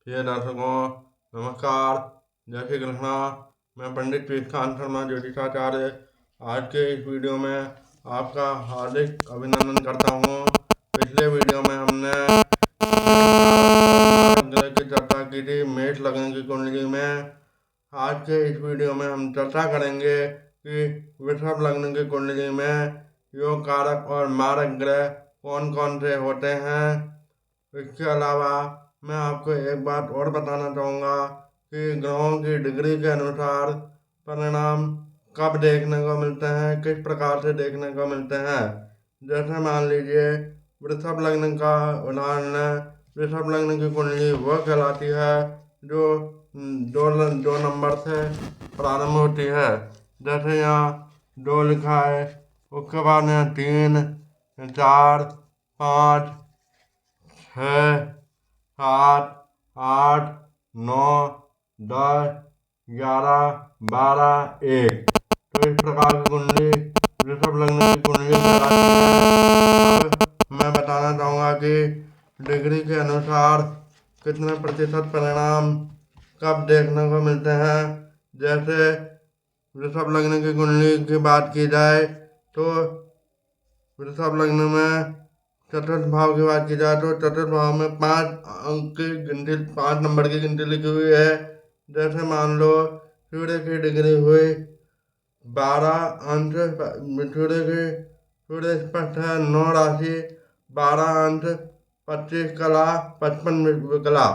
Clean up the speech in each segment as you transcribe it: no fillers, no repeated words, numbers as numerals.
प्रिय दर्शकों, नमस्कार। जय श्री कृष्णा। मैं पंडित पीतकांत शर्मा ज्योतिषाचार्य आज के इस वीडियो में आपका हार्दिक अभिनंदन करता हूँ। पिछले वीडियो में हमने ग्रह की चर्चा की थी मेष लग्न की कुंडली में। आज के इस वीडियो में हम चर्चा करेंगे कि वृषभ लग्न की कुंडली में योग कारक और मारक ग्रह कौन कौन से होते हैं। इसके अलावा मैं आपको एक बात और बताना चाहूँगा कि ग्रहों की डिग्री के अनुसार परिणाम कब देखने को मिलते हैं, किस प्रकार से देखने को मिलते हैं। जैसे मान लीजिए वृषभ लग्न का उदाहरण है। वृषभ लग्न की कुंडली वह कहलाती है जो दो नंबर से प्रारंभ होती है। जैसे यहाँ 2 लिखा है, उसके बाद यहाँ 3, 4, 5, 6, 7, 8, 9, 10, 11, 12, 1। तो इस प्रकार की कुंडली वृषभ लग्न की कुंडली कहलाती है। अब मैं बताना चाहूँगा कि डिग्री के अनुसार कितने प्रतिशत परिणाम कब देखने को मिलते हैं। जैसे वृषभ लग्न की कुंडली की बात की जाए तो वृषभ लग्न में चतुर्थ भाव की बात की जाए तो चतुर्थ भाव में 5 अंक की गिनती, 5 नंबर की गिनती लिखी हुई है। जैसे मान लो सूर्य की डिग्री हुई 12 अंश, सूर्य स्पष्ट है 9 राशि, 12 अंश, 25 कला, 55 विकला।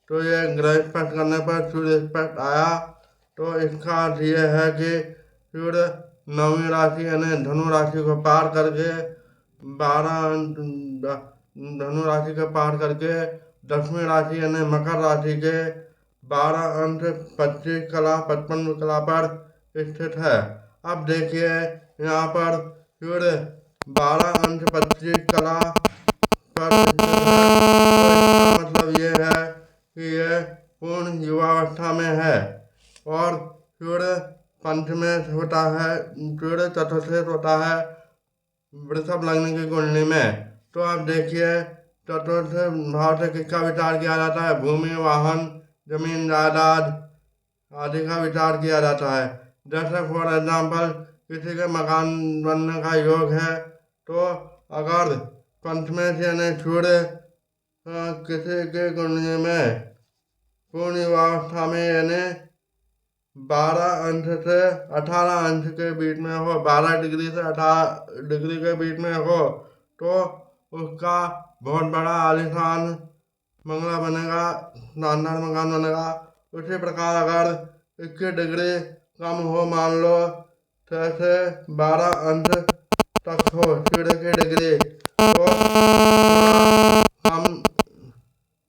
तो ये ग्रह स्पष्ट करने पर सूर्य स्पष्ट आया। तो इसका अर्थ ये है कि सूर्य 9वीं राशि यानी धनु राशि को पार करके धनु राशि का पार करके 10वीं राशि यानी मकर राशि के 12 अंश, 25 कला, 55 विकला पर स्थित है। अब देखिए यहाँ पर सूर्य 12 अंश 25 कला पर स्थित है। तो इसका मतलब ये है कि ये पूर्ण युवावस्था में है और सूर्य पंचमेश होता है, सूर्य चतुर्थ होता है वृषभ लग्न की कुंडली में। तो अब देखिए चतुर्थ भाव से किसका विचार किया जाता है, भूमि, वाहन, जमीन जायदाद आदि का विचार किया जाता है। जैसे फॉर एग्जाम्पल किसी के मकान बनने का योग है तो अगर पंचमेश यानी सूर्य किसी के कुंडली में पूर्ण युवावस्था में यानी 12 अंश से 18 अंश के बीच में हो, 12 डिग्री से 18 डिग्री के बीच में हो तो उसका बहुत बड़ा आलीशान बंगला बनेगा, शानदार मकान बनेगा। उसी प्रकार अगर इसकी डिग्री कम हो, मान लो 6 से 12 अंश तक हो सूर्य की डिग्री,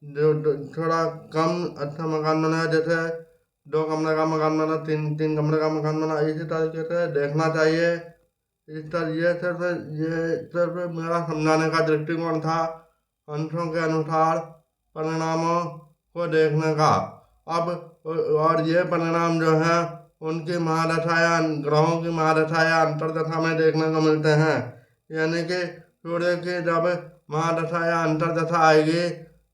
तो थोड़ा कम अच्छा मकान बना, जैसे 2 कमरे का मकान बना, 3 कमरे का मकान बना। इसी तरीके से देखना चाहिए। ये सिर्फ मेरा समझाने का दृष्टिकोण था, अंशों के अनुसार परिणामों को देखने का। अब और ये परिणाम जो है उनकी महादशा या ग्रहों की महादशा या अंतर्दशा में देखने को मिलते हैं। यानी कि सूर्य की जब महादशा या अंतर्दशा आएगी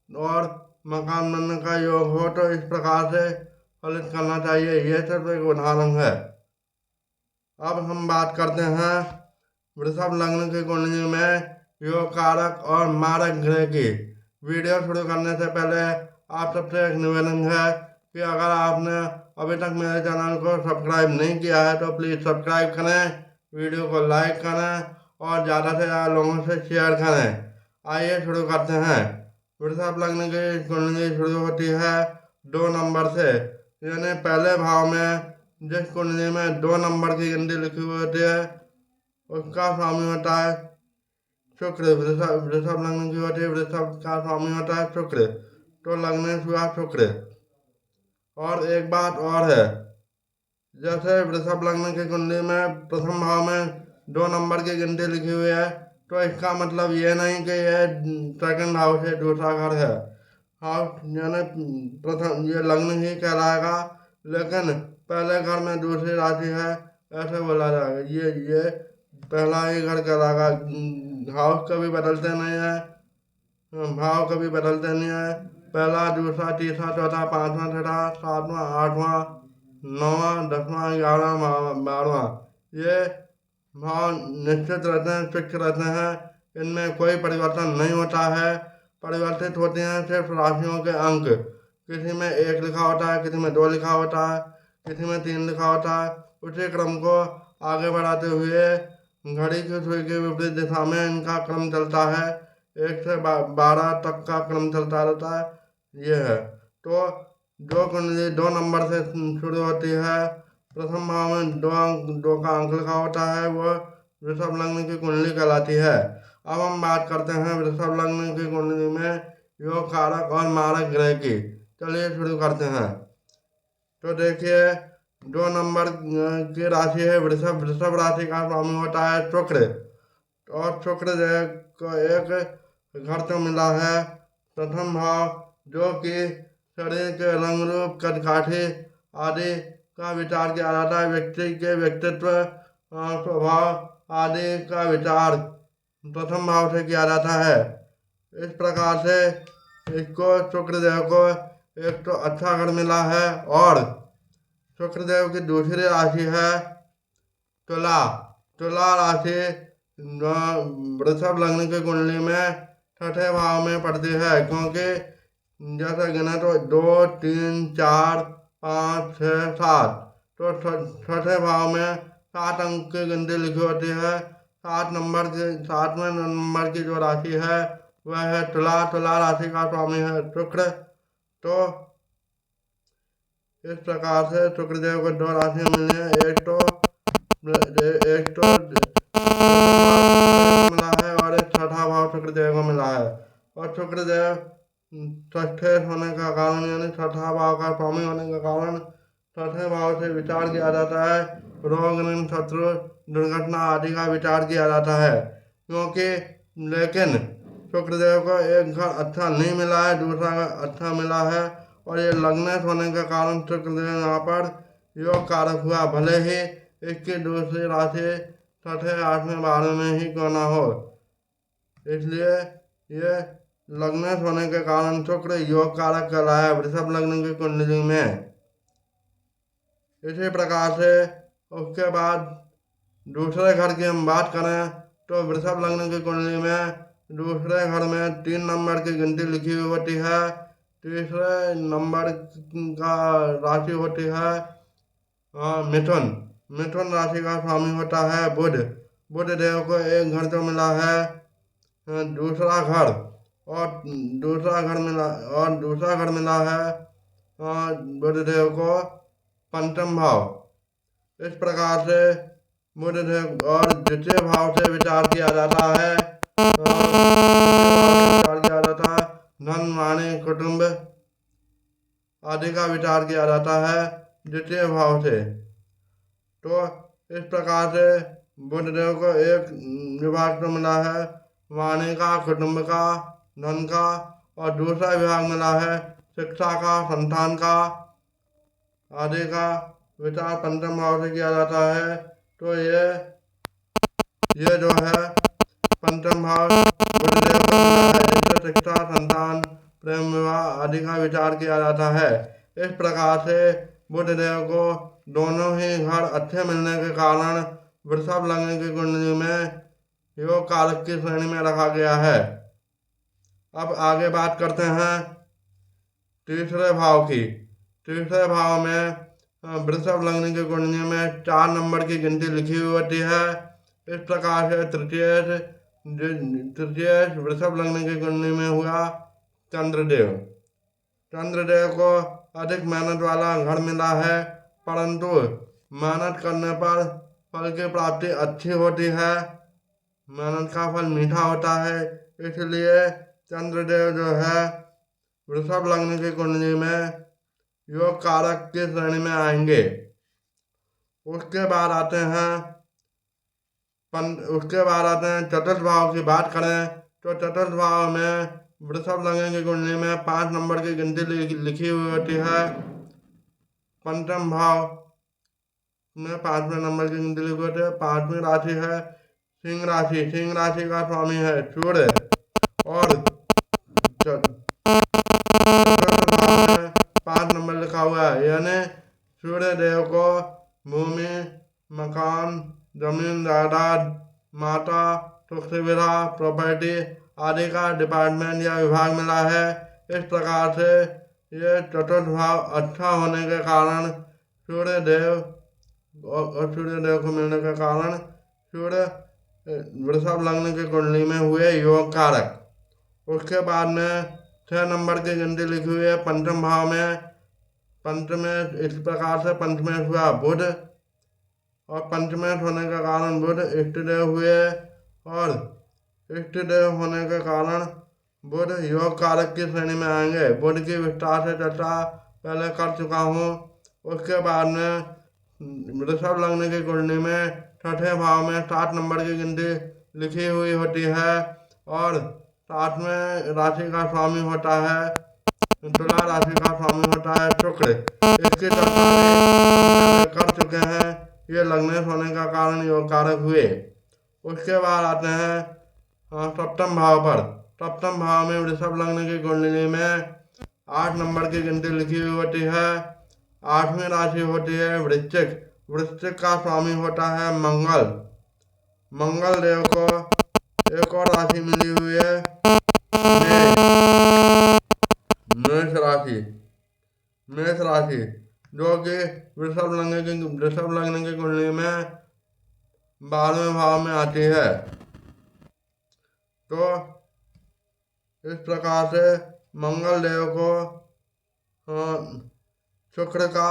और मकान बनने का योग हो तो इस प्रकार से फलित करना चाहिए। यह सिर्फ एक उदाहरण है। अब हम बात करते हैं वृषभ लग्न की कुंडली में योग कारक और मारक ग्रह की। वीडियो शुरू करने से पहले आप सबसे एक निवेदन है कि अगर आपने अभी तक मेरे चैनल को सब्सक्राइब नहीं किया है तो प्लीज़ सब्सक्राइब करें, वीडियो को लाइक करें और ज़्यादा से ज़्यादा लोगों से शेयर करें। आइए शुरू करते हैं। वृषभ लग्न की कुंडली शुरू होती है 2 नंबर से, यानी पहले भाव में जिस कुंडली में 2 नंबर की गिनती लिखी हुई होती है उसका स्वामी होता है शुक्र। वृषभ लग्न की होती है, वृषभ का स्वामी होता है शुक्र। तो लग्न हुआ शुक्र। और एक बात और है, जैसे वृषभ लग्न की कुंडली में प्रथम भाव में 2 नंबर की गिनती लिखी हुई है तो इसका मतलब ये नहीं कि यह सेकंड हाउस से दूसरा घर है। हाउस यानी प्रथम ये लग्न ही कहलाएगा, लेकिन पहले घर में दूसरी राशि है ऐसे बोला जाएगा। ये पहला ही घर कहलाएगा। हाउस कभी बदलते नहीं है, भाव कभी बदलते नहीं है। पहला, दूसरा, तीसरा, चौथा, पांचवा, छठा, सातवां, आठवां, नौवां, 10वां, 11वां, 12वां, ये भाव निश्चित रहते हैं, फिक्स रहते हैं। इनमें कोई परिवर्तन नहीं होता है। परिवर्तित होते हैं सिर्फ राशियों के अंक। किसी में 1 लिखा होता है, किसी में 2 लिखा होता है, किसी में 3 लिखा होता है। उसी क्रम को आगे बढ़ाते हुए घड़ी की सुई के विपरीत दिशा में इनका क्रम चलता है। 1 से 12 तक का क्रम चलता रहता है। ये है। तो जो कुंडली 2 नंबर से शुरू होती है, प्रथम भाव में 2 का अंक लिखा होता है, वो वृषभ लग्न की कुंडली कहलाती है। अब हम बात करते हैं वृषभ लग्न की कुंडली में योग कारक और मारक ग्रह की। चलिए शुरू करते हैं। तो देखिए, 2 नंबर की राशि है वृषभ। वृषभ राशि का स्वामी होता है शुक्र, और शुक्र देव को एक घर तो मिला है प्रथम भाव, जो कि शरीर के रंग रूप, कदकाठी आदि का विचार किया जाता है। व्यक्ति के व्यक्तित्व, स्वभाव आदि का विचार प्रथम भाव से किया जाता है। इस प्रकार से इसको शुक्रदेव को एक तो अच्छा घर मिला है। और शुक्रदेव की दूसरी राशि है तुला। तुला राशि वृषभ लग्न की कुंडली में छठे भाव में पड़ती है, क्योंकि जैसा गिना तो 2, 3, 4, 5, 6, 7, तो छठे भाव में 7 अंक की गिनती लिखी होती है। 7वें नंबर की जो राशि है वह है तुला। तुला राशि का स्वामी है शुक्र। तो इस प्रकार से शुक्रदेव को 2 राशियां मिली है। एक तो मिला है और एक छठा भाव शुक्रदेव को मिला है। और शुक्रदेव छठे होने का कारण, यानी छठा भाव का स्वामी होने का कारण, छठे भाव से विचार किया जाता है। रोग, ऋण, शत्रु, दुर्घटना आदि का विचार किया जाता है। क्योंकि लेकिन शुक्रदेव को एक घर अच्छा नहीं मिला है, दूसरा अच्छा मिला है, और ये लग्नेश होने के कारण शुक्रदेव यहाँ पर योग कारक हुआ। भले ही इसकी दूसरी राशि छठे, 8वें, 12वें में ही क्यों ना हो, इसलिए ये लग्नेश होने के कारण शुक्र योग कारक कहलाया वृषभ लग्न की कुंडली में। इसी प्रकार से उसके बाद दूसरे घर की हम बात करें तो वृषभ लग्न की कुंडली में दूसरे घर में 3 नंबर की गिनती लिखी हुई होती है। तीसरे नंबर का राशि होती है मिथुन। मिथुन राशि का स्वामी होता है बुध। बुध देव को एक घर तो मिला है दूसरा घर, और दूसरा घर मिला है बुध देव को पंचम भाव। इस प्रकार से बुध देव और द्वितीय भाव से विचार किया जाता है। धन, वाणी, कुटुंब आदि का विचार किया जाता है द्वितीय भाव से। तो इस प्रकार से बुध देव को एक विभाग तो मिला है वाणी का, कुटुंब का, धन का, और दूसरा विभाग मिला है शिक्षा का, संतान का आदि का विचार पंचम भाव से किया जाता है। तो ये जो है पंचम भाव बुध देव को मिला है, जिससे शिक्षा, संतान, प्रेम, विवाह आदि का विचार किया जाता है। इस प्रकार से बुध देव को दोनों ही घर अच्छे मिलने के कारण वृषभ लग्न की कुंडली में योग कारक की श्रेणी में रखा गया है। अब आगे बात करते हैं तीसरे भाव की। तीसरे भाव में वृषभ लग्न की कुंडली में 4 नंबर की गिनती लिखी हुई होती है। इस प्रकार से तृतीय वृषभ लग्न की कुंडली में हुआ चंद्रदेव। चंद्रदेव को अधिक मेहनत वाला घर मिला है, परंतु मेहनत करने पर फल की प्राप्ति अच्छी होती है। मेहनत का फल मीठा होता है, इसलिए चंद्रदेव जो है वृषभ लग्न की कुंडली में योग कारक की श्रेणी में आएंगे। उसके बाद आते हैं चतुर्थ भाव की बात करें तो चतुर्थ भाव में वृषभ लग्न की कुंडली में 5 नंबर की गिनती लिखी हुई होती है। पंचम भाव में 5वें नंबर की गिनती लिखी होती है। 5वीं राशि है सिंह राशि। सिंह राशि का स्वामी है सूर्य, और प्रॉपर्टी आदि का डिपार्टमेंट या विभाग मिला है। इस प्रकार से ये चतुर्थ भाव अच्छा होने के कारण सूर्यदेव और सूर्यदेव को मिलने के कारण सूर्य वृषभ लग्न की कुंडली में हुए योग कारक। उसके बाद में 6 नंबर की गिनती लिखी हुई है पंचम भाव में। पंचमेश इस प्रकार से पंचमेश हुआ बुध, और पंचमेश होने के कारण बुध इष्टदेव हुए, और इष्टदेव होने के कारण बुध योग कारक की श्रेणी में आएंगे। बुध की विस्तार से चर्चा पहले कर चुका हूँ। उसके बाद में वृषभ लग्न की कुंडली में छठे भाव में 7 नंबर की गिनती लिखी हुई होती है, और 7वें राशि का स्वामी होता है, तुला राशि का स्वामी होता है शुक्र। इसकी चर्चा हम कर चुके हैं। ये लग्नेश होने का कारण योग कारक हुए। उसके बाद आते हैं सप्तम भाव पर। सप्तम भाव में वृषभ लग्न की कुंडली में 8 नंबर की गिनती लिखी हुई होती है। 8वीं राशि होती है वृश्चिक। वृश्चिक का स्वामी होता है मंगल। मंगल देव को एक और राशि मिली हुई है मेष राशि। मेष राशि जो कि वृषभ लग्न की कुंडली में 12वें भाव में आती है। तो इस प्रकार से मंगल देव को शुक्र का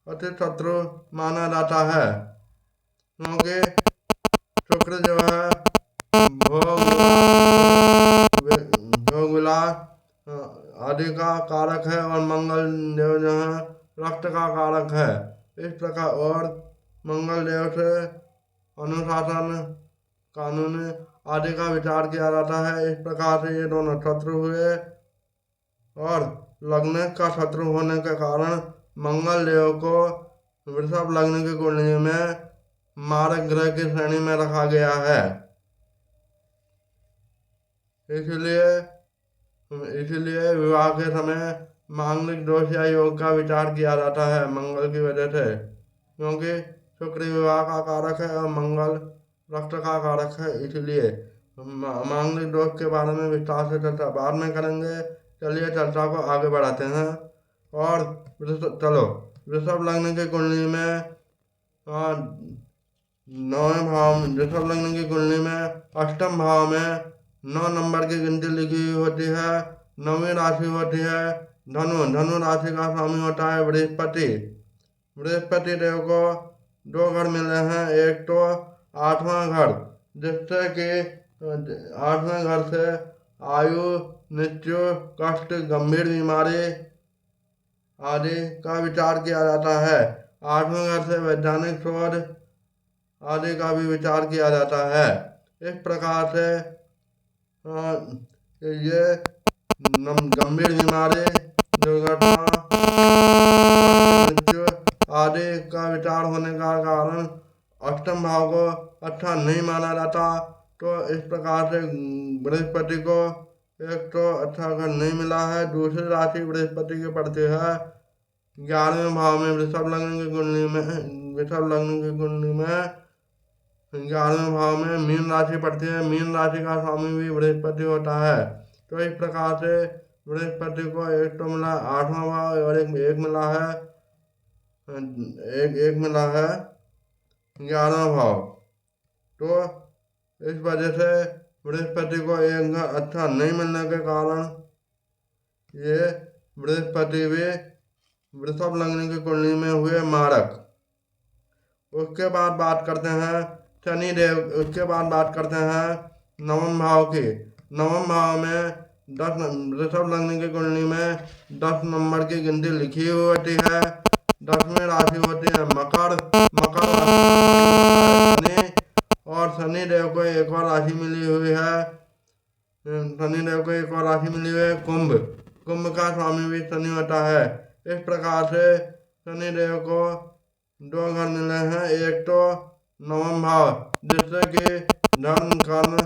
अति शत्रु माना जाता है, क्योंकि शुक्र जो है भोग विलास आदि का कारक है, और मंगल देव जो है रक्त का कारक है। इस प्रकार और मंगल देव से अनुशासन, कानून आदि का विचार किया जाता है। इस प्रकार से ये दोनों शत्रु हुए, और लग्न का शत्रु होने के कारण मंगल देव को वृषभ लग्न की कुंडली में मारक ग्रह की श्रेणी में रखा गया है। इसलिए विवाह के समय मांगलिक दोष या योग का विचार किया जाता है मंगल की वजह से, क्योंकि शुक्र विवाह का कारक है और मंगल रक्त का कारक है। इसलिए मांगलिक दोष के बारे में विस्तार से चर्चा बाद में करेंगे। चलिए चर्चा को आगे बढ़ाते हैं। और वृषभ लग्न की कुंडली में 9वें भाव में, वृषभ लग्न की कुंडली में 8म भाव में 9 नंबर की गिनती लिखी होती है। 9वीं राशि होती है धनु। धनु राशि का स्वामी होता है बृहस्पति। बृहस्पति देव को 2 घर मिले हैं। एक तो 8वां घर, जिससे कि 8वें घर से आयु, मृत्यु, कष्ट, गंभीर बीमारी आदि का विचार किया जाता है। 8वें घर से वैज्ञानिक शोध आदि का भी विचार किया जाता है। इस प्रकार से ये गंभीर बीमारी, दुर्घटना, मृत्यु आदि का विचार होने का कारण 8म भाव को अच्छा नहीं माना जाता। तो इस प्रकार से बृहस्पति को एक तो अच्छा घर नहीं मिला है। दूसरी राशि बृहस्पति की पड़ती है 11वें भाव में। वृषभ लग्न की कुंडली में 11वें भाव में मीन राशि पड़ती है। मीन राशि का स्वामी भी बृहस्पति होता है। तो इस प्रकार से बृहस्पति को एक तो मिला 8वां भाव, और एक मिला है एक मिला है 11वां भाव। तो इस वजह से बृहस्पति को एक घर अच्छा नहीं मिलने के कारण ये बृहस्पति भी वृषभ लग्न की कुंडली में हुए मारक। उसके बाद बात करते हैं शनिदेव। उसके बाद बात करते हैं 9वें भाव की। 9वें भाव में 10 वृषभ लग्न की कुंडली में 10 नंबर की गिनती लिखी हुई होती है। 10वीं राशि होती है मकर। मकर राशि और शनि देव को एक और राशि मिली हुई है। शनि देव को एक और राशि मिली हुई है कुंभ। कुंभ का स्वामी भी शनि होता है। इस प्रकार से शनि देव को 2 घर मिले हैं। एक तो 9वां भाव, जिससे कि धर्म, कर्म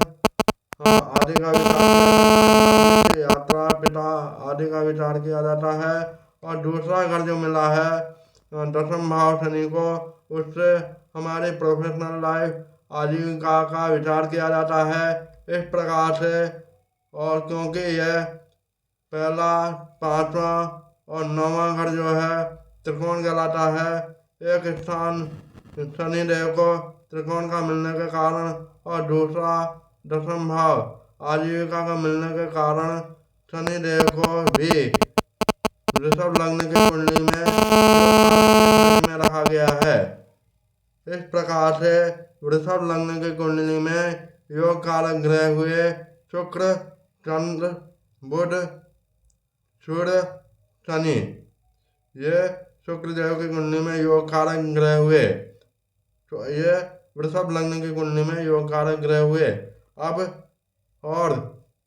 आदि का विचार, यात्रा, पिता आदि का विचार किया जाता है। और दूसरा घर जो मिला है 10म भाव शनि को, उससे हमारी प्रोफेशनल लाइफ आजीविका का विचार किया जाता है। इस प्रकार से। और क्योंकि यह पहला, पांचवा और नौवां घर जो है त्रिकोण कहलाता है, एक स्थान शनिदेव को त्रिकोण का मिलने के कारण और दूसरा दशम भाव आजीविका का मिलने के कारण शनिदेव को भी वृषभ लग्न की कुंडली में रखा गया है। इस प्रकार से वृषभ लग्न की कुंडली में योग कारक ग्रह हुए शुक्र, चंद्र, बुध, सूर्य, शनि। ये शुक्रदेव की कुंडली में योग कारक ग्रह हुए, तो ये वृषभ लग्न की कुंडली में योग कारक ग्रह हुए। अब और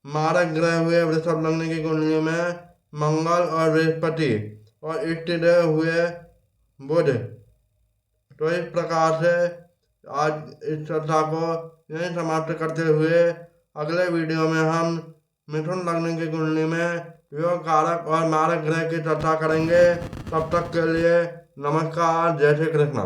मारक ग्रह हुए वृषभ लग्न की कुंडली में मंगल और बृहस्पति, और इष्ट देव हुए बुध। तो इस प्रकार से आज इस चर्चा को यहीं समाप्त करते हुए अगले वीडियो में हम मिथुन लग्न की कुंडली में योग कारक और मारक ग्रह की चर्चा करेंगे। तब तक के लिए नमस्कार, जय श्री कृष्ण।